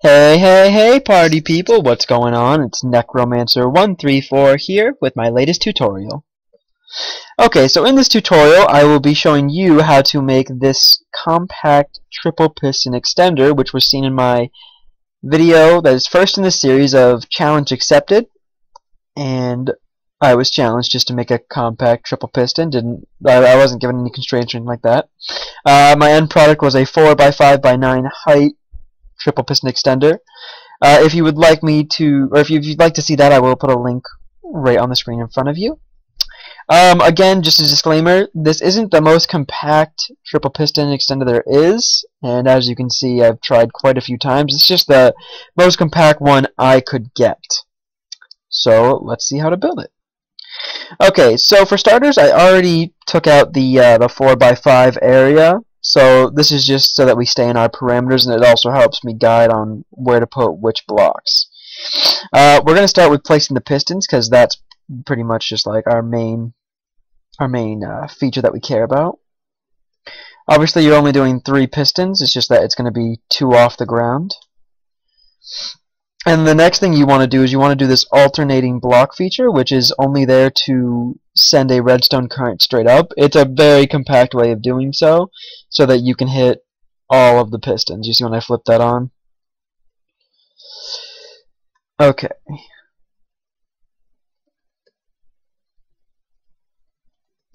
Hey, hey, hey, party people, what's going on? It's Necromancer134 here with my latest tutorial. Okay, so in this tutorial, I will be showing you how to make this compact triple piston extender, which was seen in my video that is first in the series of Challenge Accepted, and I was challenged just to make a compact triple piston. I wasn't given any constraints or anything like that. My end product was a 4x5x9 height triple piston extender. If you would like me to, or if you'd like to see that, I will put a link right on the screen in front of you. Again, just a disclaimer, this isn't the most compact triple piston extender there is, and as you can see, I've tried quite a few times. It's just the most compact one I could get. So let's see how to build it. Okay, so for starters, I already took out the 4x5 area. So this is just so that we stay in our parameters, and it also helps me guide on where to put which blocks. We're going to start with placing the pistons, because that's pretty much just like our main feature that we care about. Obviously, you're only doing 3 pistons. It's just that it's going to be 2 off the ground. And the next thing you want to do is you want to do this alternating block feature, which is only there to send a redstone current straight up. It's a very compact way of doing so that you can hit all of the pistons. You see when I flip that on? Okay.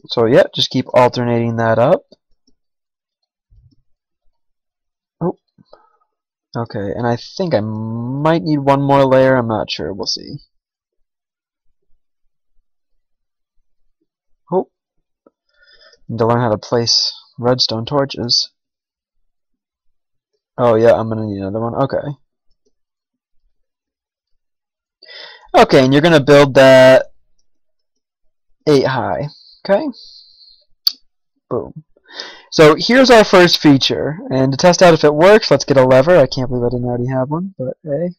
So yeah, just keep alternating that up. Oh. Okay, and I think I might need one more layer. I'm not sure. We'll see. Oh. Need to learn how to place redstone torches. Oh yeah, I'm gonna need another one. Okay. Okay, and you're gonna build that 8 high. Okay. Boom. So here's our first feature, and to test out if it works, let's get a lever. I can't believe I didn't already have one, but hey.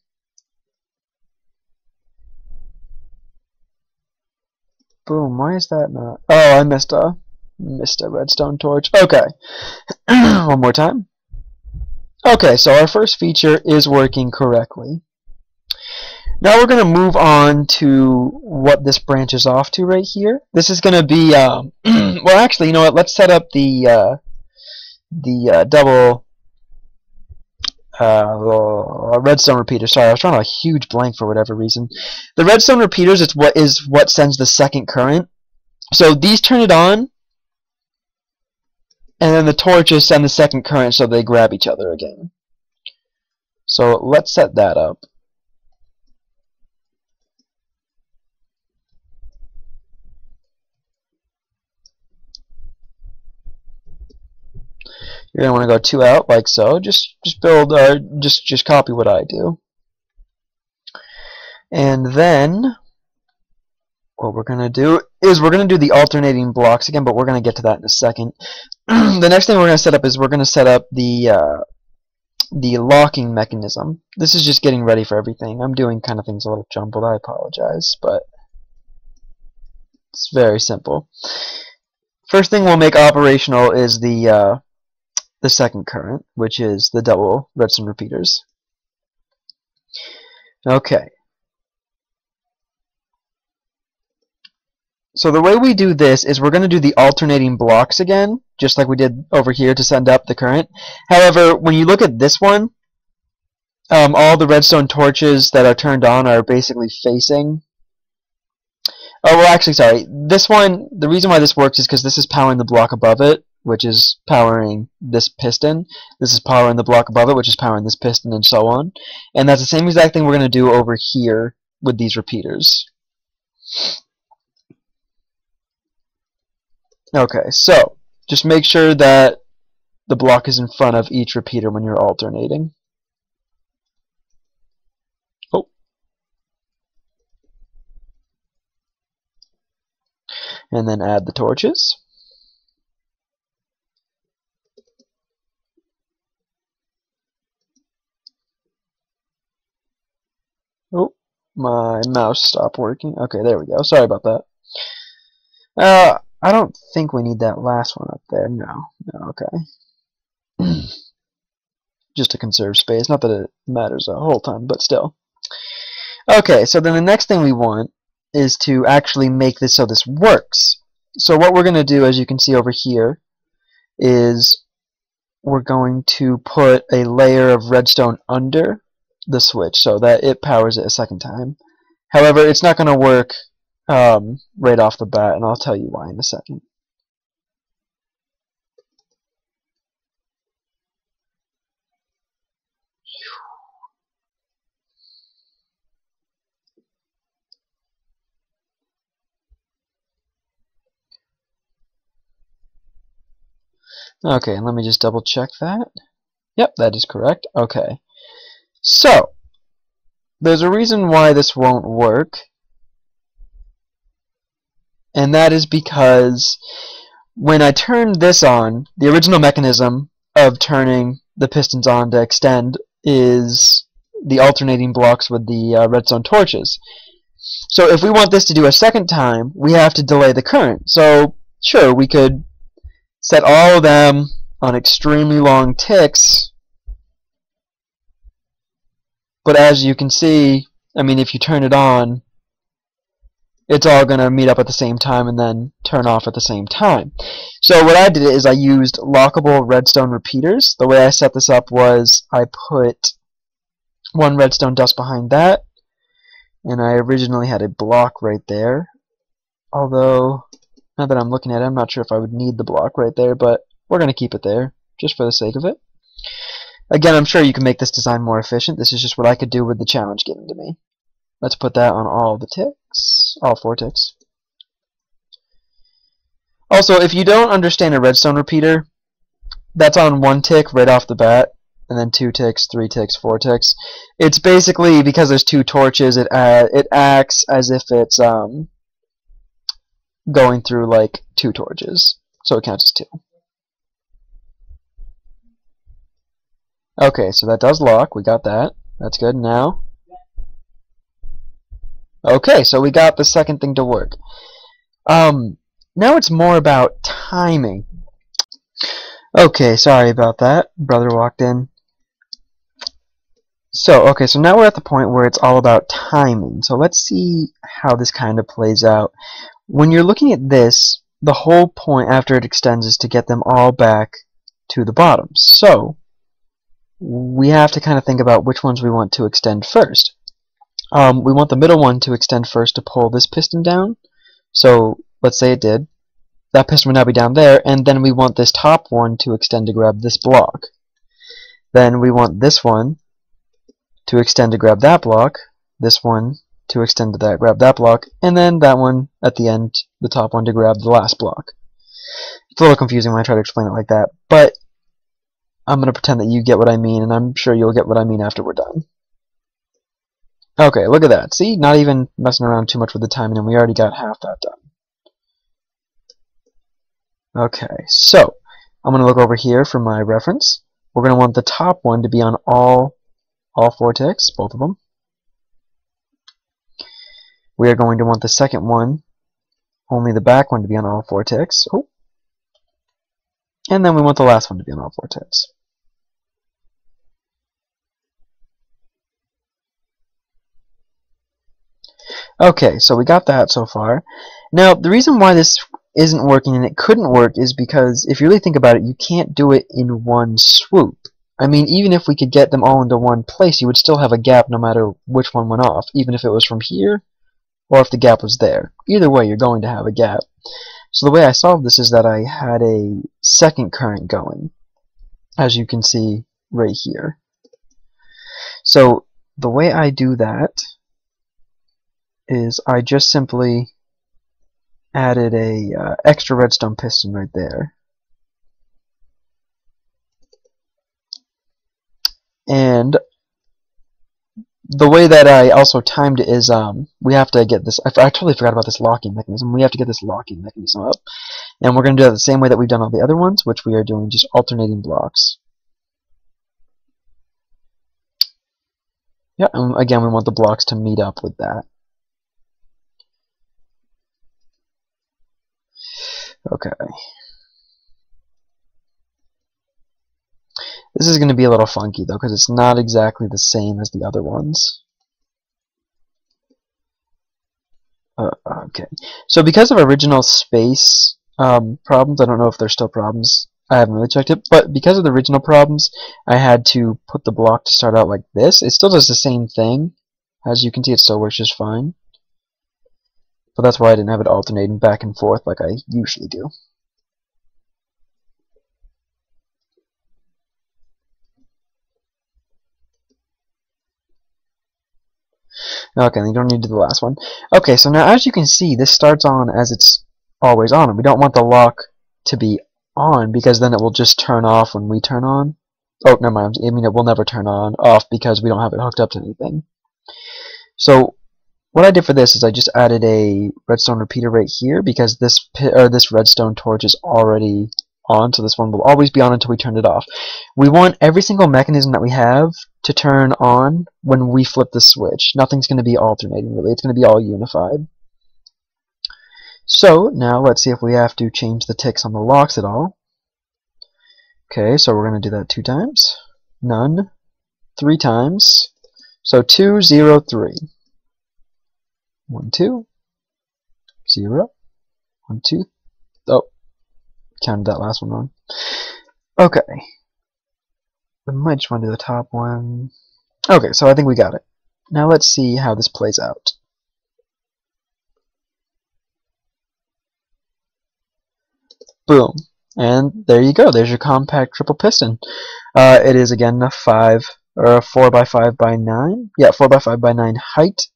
Boom. Why is that not? Oh, I missed a redstone torch. Okay. One more time. Okay, so our first feature is working correctly. Now we're going to move on to what this branches off to right here. This is going to be, well actually, you know what, let's set up the double redstone repeater. Sorry, I was drawing a huge blank for whatever reason. The redstone repeaters is what sends the second current. So these turn it on, and then the torches send the second current so they grab each other again. So let's set that up. You're gonna want to go 2 out like so. Just build, just copy what I do. And then what we're gonna do is we're gonna do the alternating blocks again, but we're gonna get to that in a second. The next thing we're gonna set up is we're gonna set up the locking mechanism. This is just getting ready for everything. I'm doing kind of things a little jumbled. I apologize, but it's very simple. First thing we'll make operational is the second current, which is the double redstone repeaters. Okay. So the way we do this is we're going to do the alternating blocks again, just like we did over here to send up the current. However, when you look at this one, all the redstone torches that are turned on are basically facing. Oh, well, actually, sorry. This one, the reason why this works is because this is powering the block above it, which is powering this piston. This is powering the block above it, which is powering this piston, and so on. And that's the same exact thing we're going to do over here with these repeaters. Okay, so just make sure that the block is in front of each repeater when you're alternating. Oh. And then add the torches. Oh, my mouse stopped working. Okay, there we go. Sorry about that. I don't think we need that last one up there. No, okay. just to conserve space. Not that it matters a whole ton, but still. Okay, so then the next thing we want is to actually make this so this works. So what we're going to do, as you can see over here, is we're going to put a layer of redstone under the switch so that it powers it a second time. However, it's not going to work right off the bat, and I'll tell you why in a second. Okay, and let me just double check that. Yep, that is correct. Okay. So, there's a reason why this won't work, and that is because when I turn this on, the original mechanism of turning the pistons on to extend is the alternating blocks with the redstone torches. So if we want this to do a second time, we have to delay the current. So sure, we could set all of them on extremely long ticks, but as you can see, I mean, if you turn it on, it's all going to meet up at the same time and then turn off at the same time. So what I did is I used lockable redstone repeaters. The way I set this up was I put one redstone dust behind that, and I originally had a block right there. Although, now that I'm looking at it, I'm not sure if I would need the block right there, but we're going to keep it there, just for the sake of it. Again, I'm sure you can make this design more efficient. This is just what I could do with the challenge given to me. Let's put that on all the ticks, all 4 ticks. Also, if you don't understand a redstone repeater, that's on 1 tick right off the bat, and then 2 ticks, 3 ticks, 4 ticks. It's basically, because there's 2 torches, it acts as if it's going through like 2 torches, so it counts as 2. Okay, so that does lock. We got that. That's good. Now, okay, so we got the second thing to work. Now it's more about timing. Okay, sorry about that. Brother walked in. So, okay, so now we're at the point where it's all about timing. So let's see how this kind of plays out. When you're looking at this, the whole point after it extends is to get them all back to the bottom. So, we have to kind of think about which ones we want to extend first. We want the middle one to extend first to pull this piston down. So, let's say it did. That piston would now be down there, and then we want this top one to extend to grab this block. Then we want this one to extend to grab that block, this one to extend to that, grab that block, and then that one at the end, the top one, to grab the last block. It's a little confusing when I try to explain it like that, but I'm going to pretend that you get what I mean, and I'm sure you'll get what I mean after we're done. Okay, look at that. See? Not even messing around too much with the timing, and we already got half that done. Okay, so I'm going to look over here for my reference. We're going to want the top one to be on all 4 ticks, both of them. We are going to want the second one, only the back one, to be on all 4 ticks. Oh. And then we want the last one to be on all 4 ticks. Okay, so we got that so far. Now, the reason why this isn't working and it couldn't work is because, if you really think about it, you can't do it in one swoop. I mean, even if we could get them all into one place, you would still have a gap no matter which one went off, even if it was from here or if the gap was there. Either way, you're going to have a gap. So the way I solved this is that I had a second current going, as you can see right here. So the way I do that is I just simply added a extra redstone piston right there. And the way that I also timed it is we have to get this, I totally forgot about this locking mechanism. We have to get this locking mechanism up. And we're going to do that the same way that we've done all the other ones, which we are doing just alternating blocks. Yeah, and again, we want the blocks to meet up with that. Okay. This This is going to be a little funky though, because it's not exactly the same as the other ones. Okay, so because of original space problems, I don't know if there's still problems. I haven't really checked it, but because of the original problems, I had to put the block to start out like this. It still does the same thing. As you can see, it still works just fine. But that's why I didn't have it alternating back and forth like I usually do. Okay, you don't need to do the last one. Okay, so now as you can see, this starts on as it's always on, and we don't want the lock to be on because then it will just turn off when we turn on. Oh, never mind. I mean, it will never turn off because we don't have it hooked up to anything. So what I did for this is I just added a redstone repeater right here because this redstone torch is already on, so this one will always be on until we turn it off. We want every single mechanism that we have to turn on when we flip the switch. Nothing's going to be alternating, really. It's going to be all unified. So now let's see if we have to change the ticks on the locks at all. Okay, so we're going to do that 2 times. None. 3 times. So 2, 0, 3. 1, 2. 0. 1, 2. Oh, counted that last one wrong. Okay. We might just want to do the top one. Okay, so I think we got it. Now let's see how this plays out. Boom. And there you go. There's your compact triple piston. It is again a 4x5x9. Yeah, 4x5x9 height.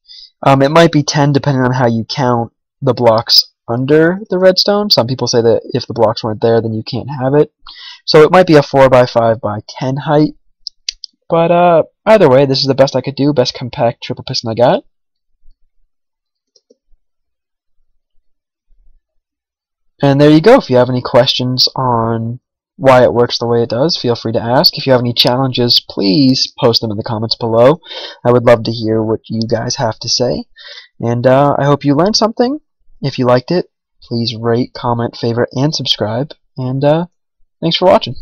It might be 10 depending on how you count the blocks under the redstone. Some people say that if the blocks weren't there, then you can't have it. So it might be a 4x5x10 height. But either way, this is the best I could do. Best compact triple piston I got. And there you go. If you have any questions on why it works the way it does, feel free to ask. If you have any challenges, please post them in the comments below. I would love to hear what you guys have to say. And I hope you learned something. If you liked it, please rate, comment, favorite, and subscribe. And thanks for watching.